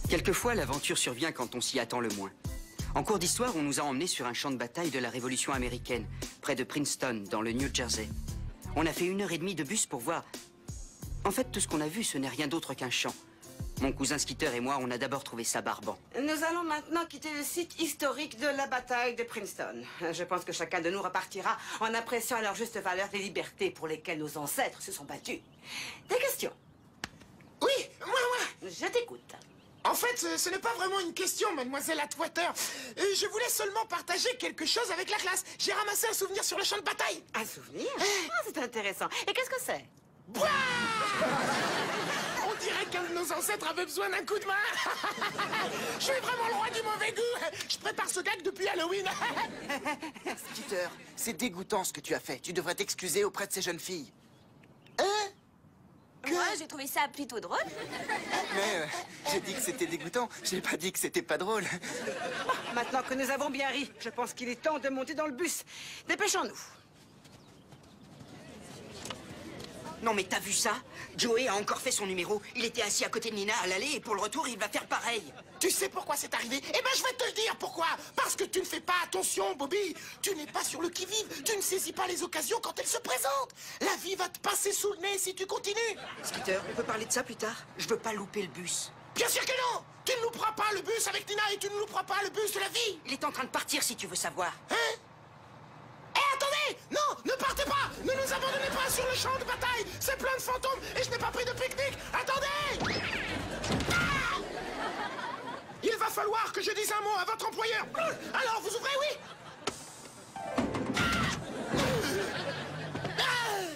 Quelquefois, l'aventure survient quand on s'y attend le moins. En cours d'histoire, on nous a emmenés sur un champ de bataille de la Révolution américaine, près de Princeton, dans le New Jersey. On a fait 1h30 de bus pour voir... En fait, tout ce qu'on a vu, ce n'est rien d'autre qu'un champ. Mon cousin Skeeter et moi, on a d'abord trouvé ça barbant. Nous allons maintenant quitter le site historique de la bataille de Princeton. Je pense que chacun de nous repartira en appréciant à leur juste valeur les libertés pour lesquelles nos ancêtres se sont battus. Des questions? Oui, moi. Je t'écoute. En fait, ce n'est pas vraiment une question, mademoiselle Atwater. Je voulais seulement partager quelque chose avec la classe. J'ai ramassé un souvenir sur le champ de bataille. Un souvenir? Ah, c'est intéressant. Et qu'est-ce que c'est? Bouah! On dirait qu'un de nos ancêtres avait besoin d'un coup de main. Je suis vraiment le roi du mauvais goût. Je prépare ce gag depuis Halloween. Skeeter, c'est dégoûtant ce que tu as fait. Tu devrais t'excuser auprès de ces jeunes filles. Moi, j'ai trouvé ça plutôt drôle. Mais j'ai dit que c'était dégoûtant. J'ai pas dit que c'était pas drôle. Maintenant que nous avons bien ri, je pense qu'il est temps de monter dans le bus. Dépêchons-nous. Non mais t'as vu ça? Joey a encore fait son numéro. Il était assis à côté de Nina à l'aller et pour le retour, il va faire pareil. Tu sais pourquoi c'est arrivé? Eh ben, je vais te le dire pourquoi. Parce que tu ne fais pas attention, Bobby. Tu n'es pas sur le qui-vive. Tu ne saisis pas les occasions quand elles se présentent. La vie va te passer sous le nez si tu continues. Skeeter, on peut parler de ça plus tard? Je veux pas louper le bus. Bien sûr que non. Tu ne louperas pas le bus avec Nina et tu ne louperas pas le bus de la vie. Il est en train de partir si tu veux savoir. Hein? Eh, attendez! Non, ne partez pas! Ne nous abandonnez pas sur le champ de bataille! C'est plein de fantômes et je n'ai pas pris de pique-nique! Attendez! Ah! Il va falloir que je dise un mot à votre employeur! Alors, vous ouvrez, oui?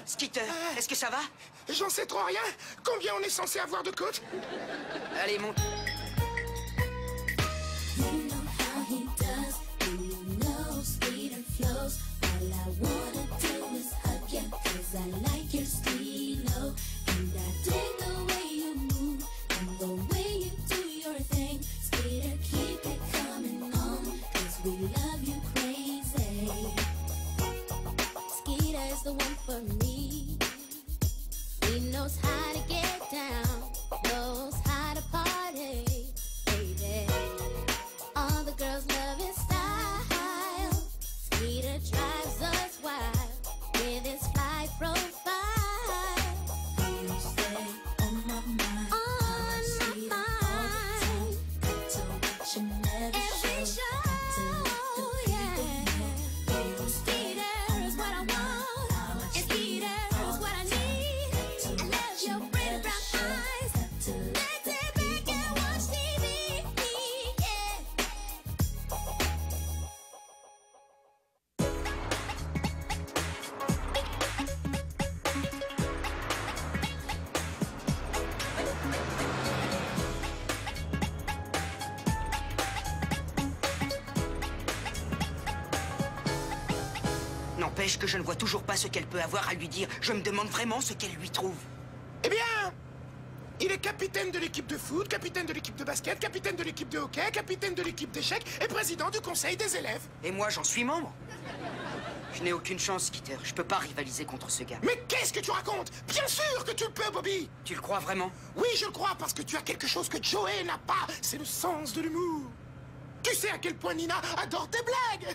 Skeeter, est-ce que ça va? J'en sais trop rien! Combien on est censé avoir de côtes? Allez, monte. All I wanna do is hug you, 'cause I like your stilo. And I dig the way you move, and the way you do your thing. Skeeter, keep it coming on, 'cause we love you crazy. Skeeter's the one for me. He knows how to get down, knows how to party, baby. All the girls love his style. Skeeter drives us wild with his fly profile. You stay on my mind, on my mind. Got to watch you never every show, yeah. Skeeter is what I want, and Skeeter is what I need. I love your pretty brown eyes. Let's sit back and watch TV, yeah. N'empêche que je ne vois toujours pas ce qu'elle peut avoir à lui dire. Je me demande vraiment ce qu'elle lui trouve. Eh bien, il est capitaine de l'équipe de foot, capitaine de l'équipe de basket, capitaine de l'équipe de hockey, capitaine de l'équipe d'échecs et président du conseil des élèves. Et moi, j'en suis membre. Je n'ai aucune chance, Skeeter. Je peux pas rivaliser contre ce gars. Mais qu'est-ce que tu racontes? Bien sûr que tu le peux, Bobby! Tu le crois vraiment? Oui, je le crois, parce que tu as quelque chose que Joey n'a pas. C'est le sens de l'humour. Tu sais à quel point Nina adore tes blagues.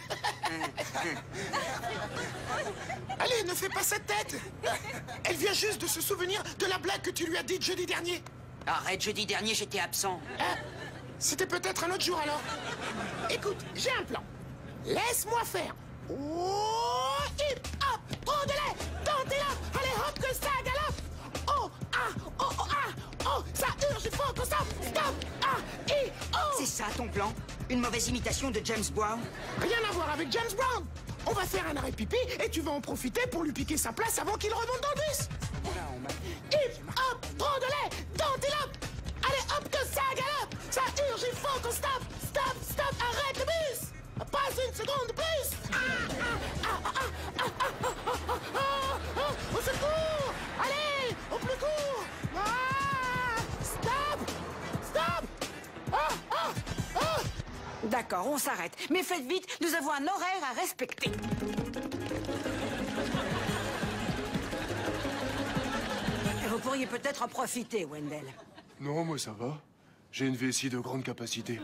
Allez, ne fais pas cette tête. Elle vient juste de se souvenir de la blague que tu lui as dite jeudi dernier. Arrête, jeudi dernier, j'étais absent. C'était peut-être un autre jour alors. Écoute, j'ai un plan. Laisse-moi faire. Oh, hip, hop, trop de lait, tentez-la. Allez, hop, que ça galope. Oh, ah, oh, oh, ah, oh, ça urge, il faut qu'on stoppe, stop, ah, et oh. C'est ça ton plan? Une mauvaise imitation de James Brown? Rien à voir avec James Brown. On va faire un arrêt pipi et tu vas en profiter pour lui piquer sa place avant qu'il remonte dans le bus. Hip, hop, trop de lait, tentez-la. Allez, hop, que ça galope. Ça urge, il faut qu'on stoppe, stop, stop, arrête le bus. Pas une seconde de plus. Au secours. Allez, au plus court. Stop, stop. D'accord, on s'arrête. Mais faites vite, nous avons un horaire à respecter. Vous pourriez peut-être en profiter, Wendell. Non, moi ça va. J'ai une vessie de grande capacité.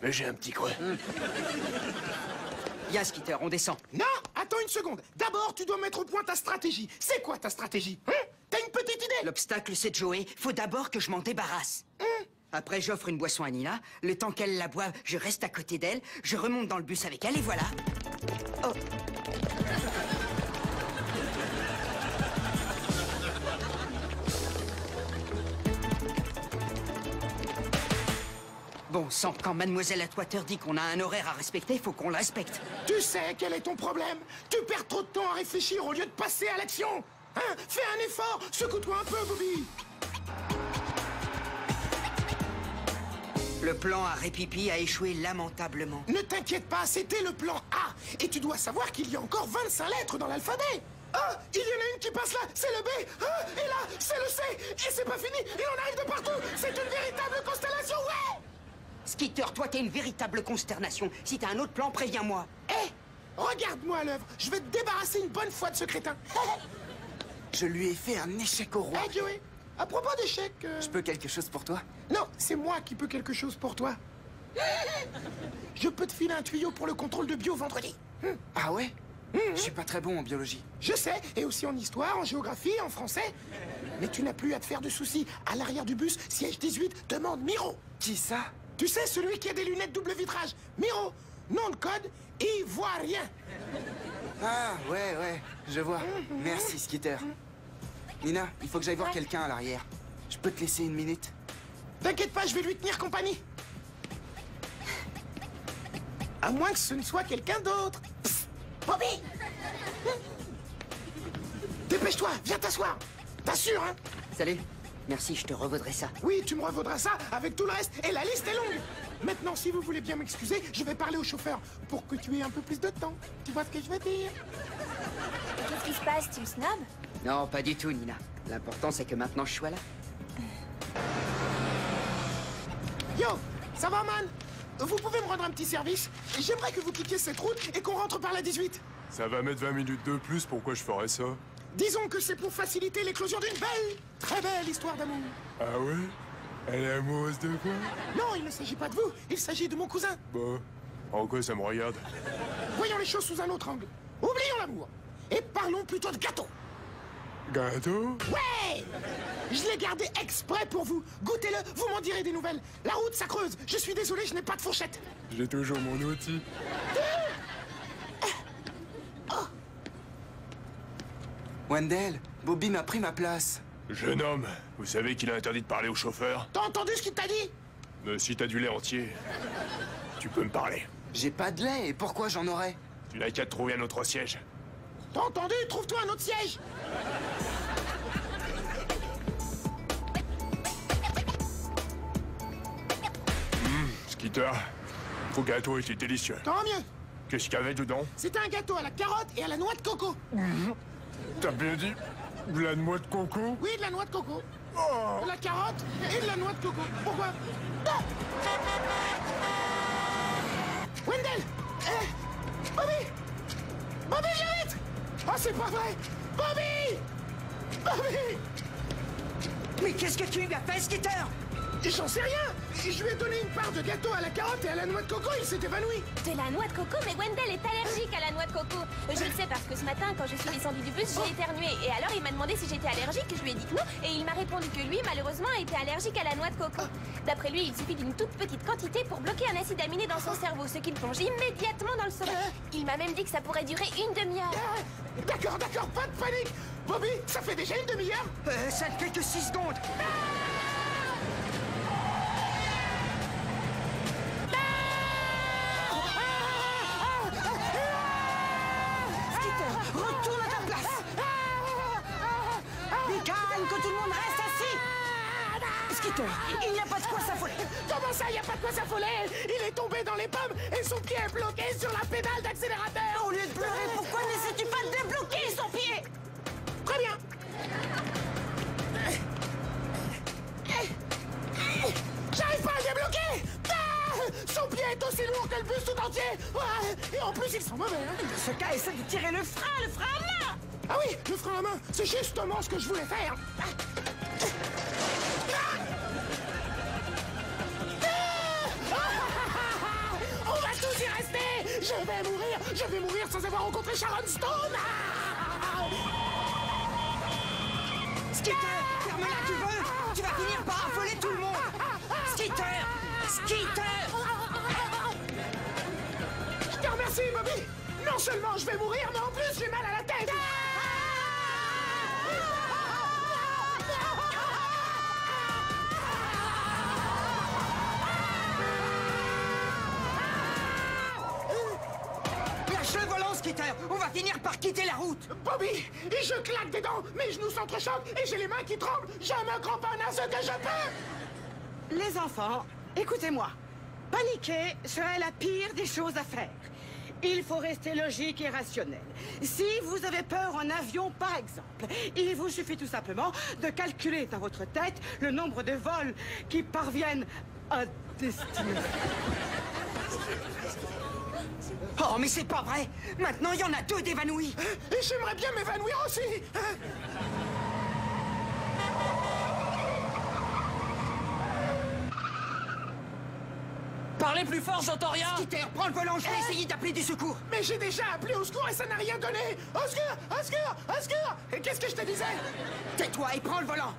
Mais j'ai un petit creux. Bien, Skitter, on descend. Non, attends une seconde. D'abord, tu dois mettre au point ta stratégie. C'est quoi ta stratégie? T'as une petite idée? L'obstacle, c'est Joey. Faut d'abord que je m'en débarrasse. Après, j'offre une boisson à Nina. Le temps qu'elle la boive, je reste à côté d'elle. Je remonte dans le bus avec elle et voilà. Oh. Bon sang, quand Mademoiselle Atwater dit qu'on a un horaire à respecter, faut qu'on le respecte. Tu sais quel est ton problème? Tu perds trop de temps à réfléchir au lieu de passer à l'action. Hein? Fais un effort, secoue-toi un peu, Bobby. Le plan à Répipi a échoué lamentablement. Ne t'inquiète pas, c'était le plan A. Et tu dois savoir qu'il y a encore 25 lettres dans l'alphabet. Ah, il y en a une qui passe là, c'est le B. Ah, et là, c'est le C. Et c'est pas fini, il en arrive de partout. C'est une véritable constellation, ouais. Skitter, toi, t'es une véritable consternation. Si t'as un autre plan, préviens-moi. Hé, regarde-moi à l'œuvre. Je vais te débarrasser une bonne fois de ce crétin. Je lui ai fait un échec au roi. Hé, Joey, à propos d'échec... Je peux quelque chose pour toi? Non, c'est moi qui peux quelque chose pour toi. Je peux te filer un tuyau pour le contrôle de bio vendredi. Ah ouais? Je suis pas très bon en biologie. Je sais, et aussi en histoire, en géographie, en français. Mais tu n'as plus à te faire de soucis. À l'arrière du bus, siège 18, demande Miro. Qui ça? Tu sais, celui qui a des lunettes double vitrage. Miro, nom de code, ivoirien. Ah, ouais, je vois. Merci, Skitter. Nina, il faut que j'aille voir quelqu'un à l'arrière. Je peux te laisser une minute? T'inquiète pas, je vais lui tenir compagnie. À moins que ce ne soit quelqu'un d'autre. Psst, Bobby! Dépêche-toi, viens t'asseoir. T'assures, hein? Salut. Merci, je te revaudrai ça. Oui, tu me revaudras ça avec tout le reste, et la liste est longue. Maintenant, si vous voulez bien m'excuser, je vais parler au chauffeur pour que tu aies un peu plus de temps. Tu vois ce que je veux dire? Qu'est-ce qui se passe? Tu me snobs? Non, pas du tout, Nina. L'important, c'est que maintenant, je sois là. Yo, ça va, man? Vous pouvez me rendre un petit service? J'aimerais que vous quittiez cette route et qu'on rentre par la 18. Ça va mettre 20 minutes de plus, pourquoi je ferais ça? Disons que c'est pour faciliter l'éclosion d'une belle, très belle histoire d'amour. Ah ouais? Elle est amoureuse de quoi? Non, il ne s'agit pas de vous, il s'agit de mon cousin. Bah, en quoi ça me regarde? Voyons les choses sous un autre angle. Oublions l'amour. Et parlons plutôt de gâteau. Gâteau? Ouais! Je l'ai gardé exprès pour vous. Goûtez-le, vous m'en direz des nouvelles. La route, ça creuse. Je suis désolé, je n'ai pas de fourchette. J'ai toujours mon outil. Wendell, Bobby m'a pris ma place. Jeune homme, vous savez qu'il est interdit de parler au chauffeur? T'as entendu ce qu'il t'a dit? Mais si t'as du lait entier, tu peux me parler. J'ai pas de lait, et pourquoi j'en aurais? Tu n'as qu'à te trouver un autre siège. T'as entendu? Trouve-toi un autre siège. Skitter, vos gâteaux étaient délicieux. Tant mieux. Qu'est-ce qu'il y avait dedans? C'était un gâteau à la carotte et à la noix de coco. T'as bien dit? De la noix de coco? Oui, de la noix de coco. Oh. De la carotte et de la noix de coco. Pourquoi? Ah! Wendell! Bobby! Bobby, viens vite! Oh, c'est pas vrai! Bobby! Bobby! Mais qu'est-ce que tu lui as fait, Skitter? J'en sais rien! Je lui ai donné une part de gâteau à la carotte et à la noix de coco, il s'est évanoui! De la noix de coco? Mais Wendell est allergique à la noix de coco. Je le sais parce que ce matin, quand je suis descendue du bus, j'ai éternué. Et alors, il m'a demandé si j'étais allergique. Je lui ai dit que non. Et il m'a répondu que lui, malheureusement, était allergique à la noix de coco. D'après lui, il suffit d'une toute petite quantité pour bloquer un acide aminé dans son cerveau, ce qui le plonge immédiatement dans le sommeil. Il m'a même dit que ça pourrait durer une demi-heure. D'accord, pas de panique! Bobby, ça fait déjà une demi-heure? Ça ne fait que 6 secondes. Retourne à ta place. Calme, que tout le monde reste assis. Skitter, il n'y a pas de quoi s'affoler. Comment ça, il n'y a pas de quoi s'affoler? Il est tombé dans les pommes et son pied est bloqué sur la pédale d'accélérateur. Au lieu de pleurer, pourquoi n'essaies-tu pas de débloquer son pied? Très bien. J'arrive pas à le débloquer. Son pied est aussi lourd que le bus tout entier. Et en plus, ils sont mauvais. Hein. Dans ce cas, essaie de tirer le frein à main. Ah oui, le frein à main, c'est justement ce que je voulais faire. Je vais mourir sans avoir rencontré Sharon Stone. Skeeter, ferme-la, tu vas finir par affoler tout le monde. Skeeter, Skeeter. Je te remercie, Bobby. Non seulement je vais mourir, mais en plus j'ai mal à la tête. Lâche le volant, Skeeter. On va finir par quitter la route. Bobby, je claque des dents, mes genoux s'entrechoquent et j'ai les mains qui tremblent. Je me cramponne à ce que je peux. Les enfants, écoutez-moi. Paniquer serait la pire des choses à faire. Il faut rester logique et rationnel. Si vous avez peur en avion, par exemple, il vous suffit tout simplement de calculer dans votre tête le nombre de vols qui parviennent à destination. Oh, mais c'est pas vrai. Maintenant, il y en a 2 d'évanouis. Et j'aimerais bien m'évanouir aussi. Parlez plus fort, j'entends rien. Skeeter, prends le volant, je vais essayer d'appeler du secours. Mais j'ai déjà appelé au secours et ça n'a rien donné. Au secours, au secours, au secours. Et qu'est-ce que je te disais? Tais-toi et prends le volant.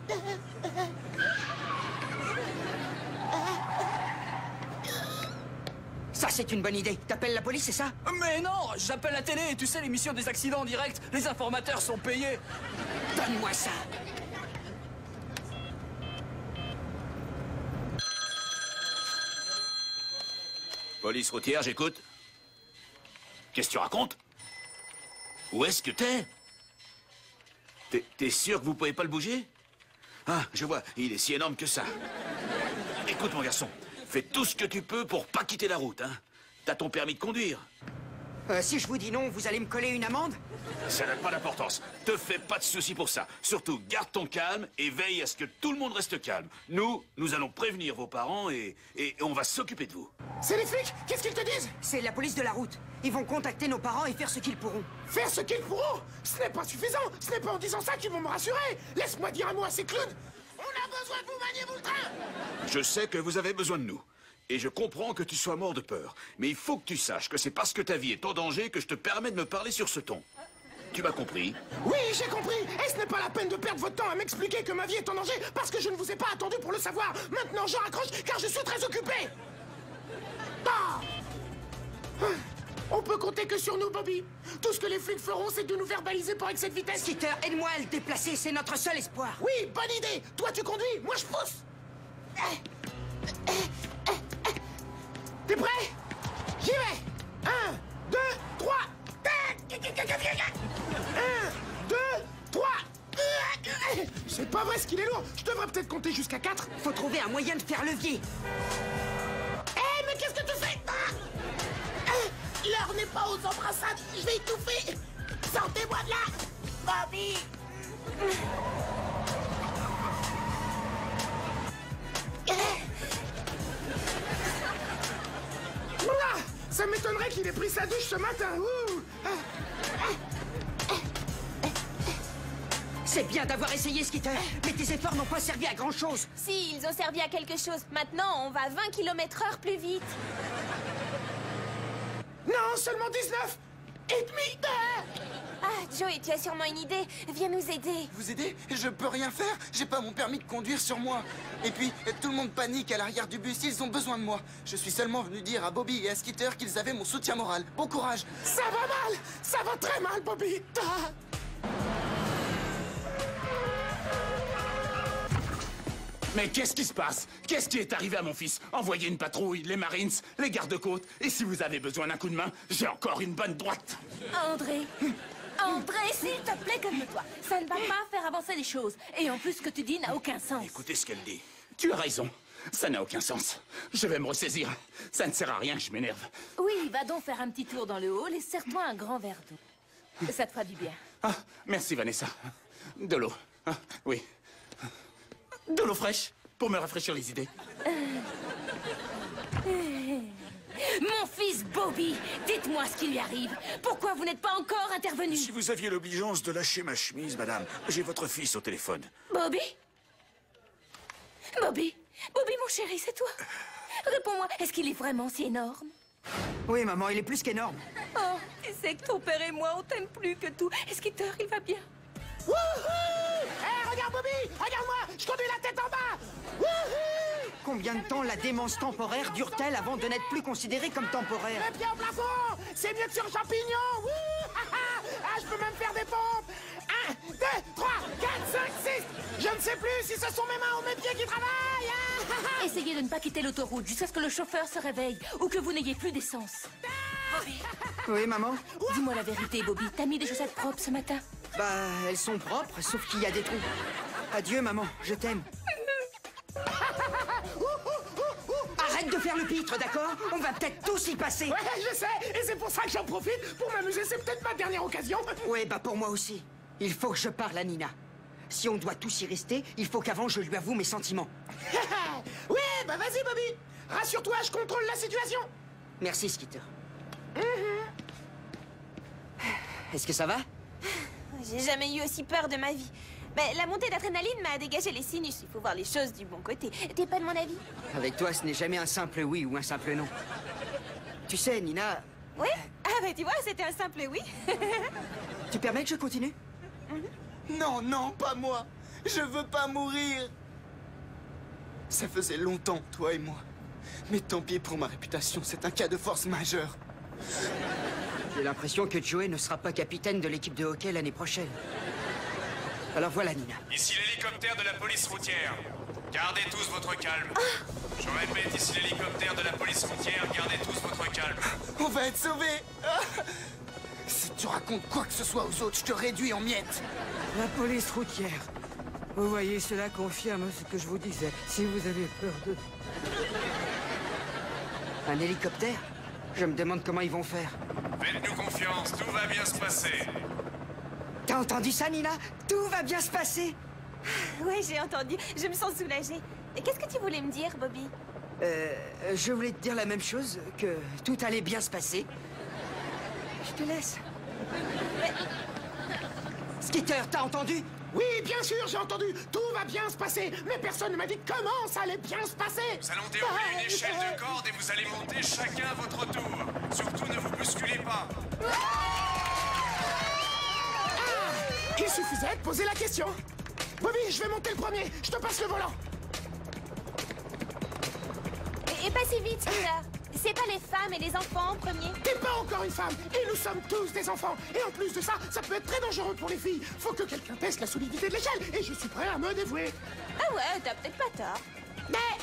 Ça, c'est une bonne idée. T'appelles la police, c'est ça? Mais non, j'appelle la télé. Tu sais, l'émission des accidents en direct, les informateurs sont payés. Donne-moi ça. Police routière, j'écoute. Qu'est-ce que tu racontes? Où est-ce que t'es? T'es sûr que vous pouvez pas le bouger? Ah, je vois, il est si énorme que ça. Écoute, mon garçon, fais tout ce que tu peux pour pas quitter la route, hein. T'as ton permis de conduire. Si je vous dis non, vous allez me coller une amende? Ça n'a pas d'importance. Te fais pas de soucis pour ça. Surtout, garde ton calme et veille à ce que tout le monde reste calme. Nous allons prévenir vos parents et on va s'occuper de vous. C'est les flics? Qu'est-ce qu'ils te disent? C'est la police de la route. Ils vont contacter nos parents et faire ce qu'ils pourront. Faire ce qu'ils pourront? Ce n'est pas suffisant. Ce n'est pas en disant ça qu'ils vont me rassurer. Laisse-moi dire un mot à ces clowns. On a besoin de vous, maniez-vous le train. Je sais que vous avez besoin de nous. Et je comprends que tu sois mort de peur. Mais il faut que tu saches que c'est parce que ta vie est en danger que je te permets de me parler sur ce ton. Tu m'as compris? Oui, j'ai compris. Et ce n'est pas la peine de perdre votre temps à m'expliquer que ma vie est en danger parce que je ne vous ai pas attendu pour le savoir. Maintenant, je raccroche car je suis très occupé. Ah! On peut compter que sur nous, Bobby. Tout ce que les flics feront, c'est de nous verbaliser pour excès de vitesse. Skeeter, aide-moi à le déplacer, c'est notre seul espoir. Oui, bonne idée. Toi, tu conduis, moi, je pousse. T'es prêt? J'y vais. 1, 2, 3. 1, 2, 3. C'est pas vrai ce qu'il est lourd. Je devrais peut-être compter jusqu'à 4. Faut trouver un moyen de faire levier. Hé, mais qu'est-ce que tu fais? L'heure n'est pas aux embrassades. Je vais étouffer. Sortez-moi de là, Bobby. Ça m'étonnerait qu'il ait pris sa douche ce matin. C'est bien d'avoir essayé, Skeeter, mais tes efforts n'ont pas servi à grand-chose. Si, ils ont servi à quelque chose. Maintenant, on va 20 km/h plus vite. Non, seulement 19 et demi. Ah, Joey, tu as sûrement une idée. Viens nous aider. Vous aider? Je peux rien faire. J'ai pas mon permis de conduire sur moi. Et puis, tout le monde panique à l'arrière du bus. Ils ont besoin de moi. Je suis seulement venu dire à Bobby et à Skeeter qu'ils avaient mon soutien moral. Bon courage. Ça va mal. Ça va très mal, Bobby. Mais qu'est-ce qui se passe? Qu'est-ce qui est arrivé à mon fils? Envoyez une patrouille, les Marines, les gardes-côtes. Et si vous avez besoin d'un coup de main, j'ai encore une bonne droite. André, s'il te plaît, calme-toi. Ça ne va pas faire avancer les choses. Et en plus, ce que tu dis n'a aucun sens. Écoutez ce qu'elle dit. Tu as raison. Ça n'a aucun sens. Je vais me ressaisir. Ça ne sert à rien que je m'énerve. Oui, va donc faire un petit tour dans le hall et serre-toi un grand verre d'eau. Ça te fera du bien. Ah, merci Vanessa. De l'eau. Ah, oui. De l'eau fraîche, pour me rafraîchir les idées. Mon fils Bobby, dites-moi ce qui lui arrive. Pourquoi vous n'êtes pas encore intervenu? Si vous aviez l'obligeance de lâcher ma chemise, madame, j'ai votre fils au téléphone. Bobby? Bobby, mon chéri, c'est toi? Réponds-moi, est-ce qu'il est vraiment si énorme? Oui, maman, il est plus qu'énorme. Oh, tu sais que ton père et moi, on t'aime plus que tout. Et Skeeter, il va bien. Wouhou! Hé, regarde Bobby! Regarde-moi! Je conduis la tête en bas! Wouhou! Combien de temps la démence temporaire dure-t-elle avant de n'être plus considérée comme temporaire? Le pied au plafond! C'est mieux que sur champignon! Wouh! Ah, je peux même faire des pompes! 1, 2, 3, 4, 5, 6! Je ne sais plus si ce sont mes mains ou mes pieds qui travaillent! Ah, Essayez de ne pas quitter l'autoroute jusqu'à ce que le chauffeur se réveille ou que vous n'ayez plus d'essence. Bobby, Oui, maman? dis-moi la vérité, Bobby. T'as mis des chaussettes propres ce matin? Bah, elles sont propres, sauf qu'il y a des trous. Adieu, maman, je t'aime. Arrête de faire le pitre, d'accord? On va peut-être tous y passer. Ouais, je sais! Et c'est pour ça que j'en profite pour m'amuser. C'est peut-être ma dernière occasion. Ouais, bah pour moi aussi. Il faut que je parle à Nina. Si on doit tous y rester, il faut qu'avant je lui avoue mes sentiments. Oui, bah vas-y, Bobby! Rassure-toi, je contrôle la situation. Merci, Skeeter. Est-ce que ça va? J'ai jamais eu aussi peur de ma vie. Mais la montée d'adrénaline m'a dégagé les sinus. Il faut voir les choses du bon côté. T'es pas de mon avis? Avec toi, ce n'est jamais un simple oui ou un simple non. Tu sais, Nina... Oui? Ah bah tu vois, c'était un simple oui. Tu permets que je continue? Non, non, pas moi. Je veux pas mourir. Ça faisait longtemps, toi et moi. Mais tant pis pour ma réputation, c'est un cas de force majeure. J'ai l'impression que Joey ne sera pas capitaine de l'équipe de hockey l'année prochaine. Alors voilà, Nina. Ici l'hélicoptère de la police routière. Gardez tous votre calme. Je répète, ici l'hélicoptère de la police routière. Gardez tous votre calme. On va être sauvés. Si tu racontes quoi que ce soit aux autres, je te réduis en miettes. La police routière. Vous voyez, cela confirme ce que je vous disais. Si vous avez peur de... Un hélicoptère? Je me demande comment ils vont faire. Faites-nous confiance, tout va bien se passer. T'as entendu ça, Nina? Tout va bien se passer. Oui, j'ai entendu. Je me sens soulagée. Et qu'est-ce que tu voulais me dire, Bobby? Je voulais te dire la même chose, que tout allait bien se passer. Je te laisse. Mais... Skeeter, t'as entendu? Oui, bien sûr, j'ai entendu. Tout va bien se passer. Mais personne ne m'a dit comment ça allait bien se passer. Nous allons dérouler une échelle de corde et vous allez monter chacun à votre tour. Surtout, ne vous bousculez pas. Il suffisait de poser la question. Bobby, je vais monter le premier. Je te passe le volant. Et pas si vite, Skeeter. C'est pas les femmes et les enfants en premier. T'es pas encore une femme. Et nous sommes tous des enfants. Et en plus de ça, ça peut être très dangereux pour les filles. Faut que quelqu'un teste la solidité de l'échelle. Et je suis prêt à me dévouer. Ah ouais, t'as peut-être pas tort. Mais...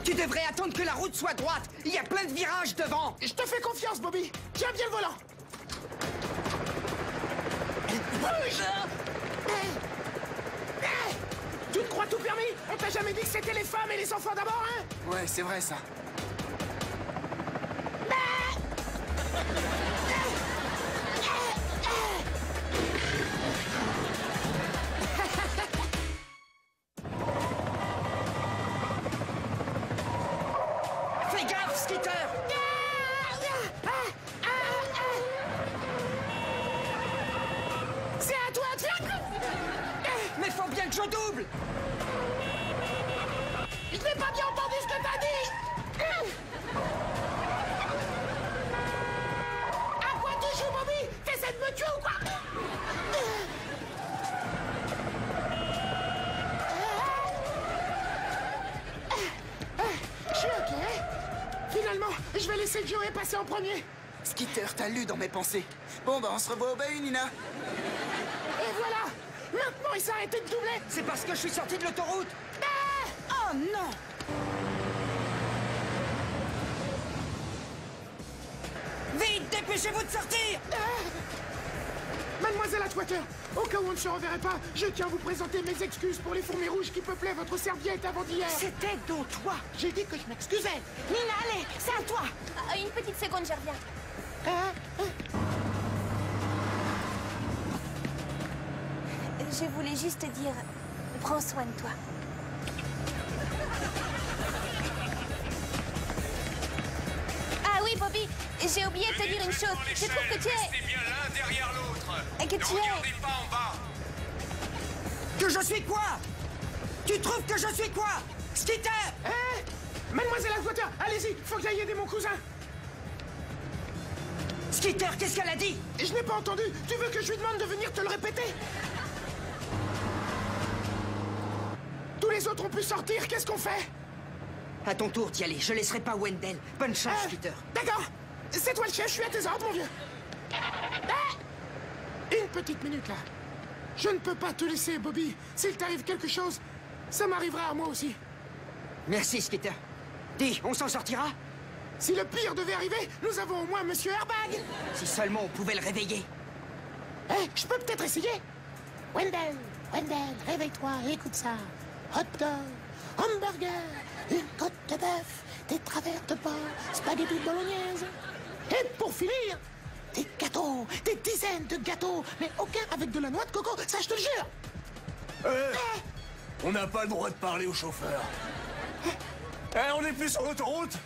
Tu devrais attendre que la route soit droite. Il y a plein de virages devant. Je te fais confiance, Bobby. Tiens bien le volant. Bouge! Tu te crois tout permis? On t'a jamais dit que c'était les femmes et les enfants d'abord, hein? Ouais, c'est vrai ça. Fais gaffe, Skeeter! C'est à toi de faire... Mais faut bien que je double! Je n'ai pas bien entendu ce que t'as dit! À quoi tu joues, Bobby? T'essaies de me tuer ou quoi? Je suis ok. Finalement, je vais laisser Joey passer en premier. Skeeter, t'as lu dans mes pensées. Bon, bah on se revoit au bahut, Nina. Et voilà! Maintenant, il s'est arrêté de doubler! C'est parce que je suis sorti de l'autoroute! Oh non! Vite, dépêchez-vous de sortir! Mademoiselle Atwater, au cas où on ne se reverrait pas, je tiens à vous présenter mes excuses pour les fourmis rouges qui peuplaient votre serviette avant d'hier. C'était donc toi! J'ai dit que je m'excusais. Nina, allez, c'est à toi! Une petite seconde, je reviens. Je voulais juste te dire, prends soin de toi. Ah oui, Bobby, j'ai oublié de te dire une chose. Je trouve que tu es... Restez bien l'un derrière l'autre. Et que Ne tu es... regardez pas en bas. Que je suis quoi? Tu trouves que je suis quoi? Skeeter! Mademoiselle Atwater, allez-y, faut que j'aille aider mon cousin. Skitter, qu'est-ce qu'elle a dit? Je n'ai pas entendu. Tu veux que je lui demande de venir te le répéter? Tous les autres ont pu sortir, qu'est-ce qu'on fait? À ton tour d'y aller, je laisserai pas Wendell. Bonne chance, Skitter. D'accord. C'est toi le chef, je suis à tes ordres, mon vieux. Une petite minute, là. Je ne peux pas te laisser, Bobby. S'il t'arrive quelque chose, ça m'arrivera à moi aussi. Merci, Skitter. Dis, on s'en sortira? Si le pire devait arriver, nous avons au moins Monsieur Airbag. Si seulement on pouvait le réveiller. Je peux peut-être essayer. Wendell, réveille-toi, écoute ça. Hot dog, hamburger, une côte de bœuf, des travers de porc, spaghetti bolognaise. Et pour finir, des gâteaux, des dizaines de gâteaux, mais aucun avec de la noix de coco, ça je te le jure. On n'a pas le droit de parler au chauffeur. On est plus sur l'autoroute.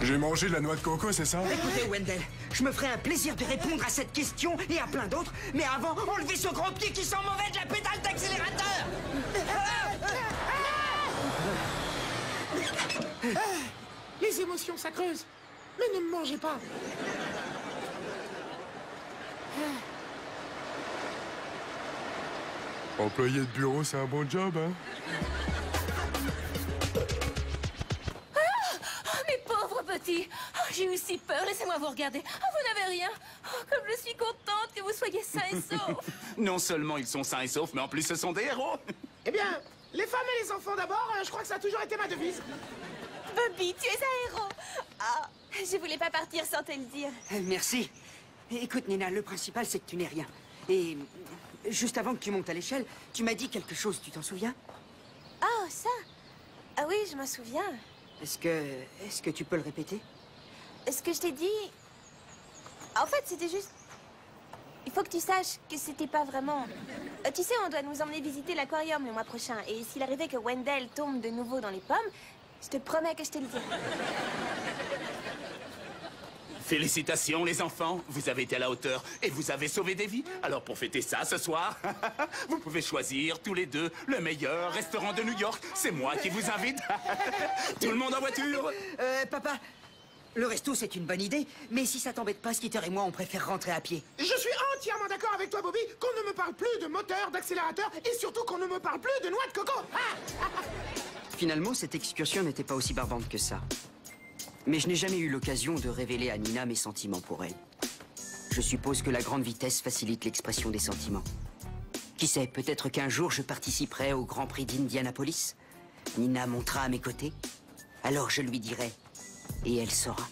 J'ai mangé de la noix de coco, c'est ça? Écoutez, Wendell, je me ferai un plaisir de répondre à cette question et à plein d'autres, mais avant, enlevez ce gros pied qui sent mauvais de la pédale d'accélérateur. Les émotions, ça creuse. Mais ne me mangez pas. Employé de bureau, c'est un bon job, hein? Mes pauvres petits. J'ai eu si peur, laissez-moi vous regarder. Vous n'avez rien. Comme je suis contente que vous soyez sains et saufs. Non seulement ils sont sains et saufs, mais en plus ce sont des héros. Eh bien, les femmes et les enfants d'abord, je crois que ça a toujours été ma devise. Bobby, tu es un héros. Ah, je voulais pas partir sans te le dire. Merci. Écoute, Nina, le principal, c'est que tu n'es rien. Et juste avant que tu montes à l'échelle, tu m'as dit quelque chose, tu t'en souviens? Oh, ça? Ah oui, je m'en souviens. Est-ce que tu peux le répéter? Ce que je t'ai dit... En fait, c'était juste... Il faut que tu saches que c'était pas vraiment... Tu sais, on doit nous emmener visiter l'aquarium le mois prochain. Et s'il arrivait que Wendell tombe de nouveau dans les pommes, je te promets que je te le dirai. Félicitations les enfants, vous avez été à la hauteur et vous avez sauvé des vies. Alors pour fêter ça ce soir, vous pouvez choisir tous les deux le meilleur restaurant de New York. C'est moi qui vous invite. Tout le monde en voiture? Papa, le resto c'est une bonne idée, mais si ça t'embête pas, Skitter et moi on préfère rentrer à pied. Je suis entièrement d'accord avec toi, Bobby, qu'on ne me parle plus de moteur, d'accélérateur et surtout qu'on ne me parle plus de noix de coco. Finalement, cette excursion n'était pas aussi barbante que ça. Mais je n'ai jamais eu l'occasion de révéler à Nina mes sentiments pour elle. Je suppose que la grande vitesse facilite l'expression des sentiments. Qui sait, peut-être qu'un jour je participerai au Grand Prix d'Indianapolis. Nina montera à mes côtés. Alors je lui dirai, et elle saura.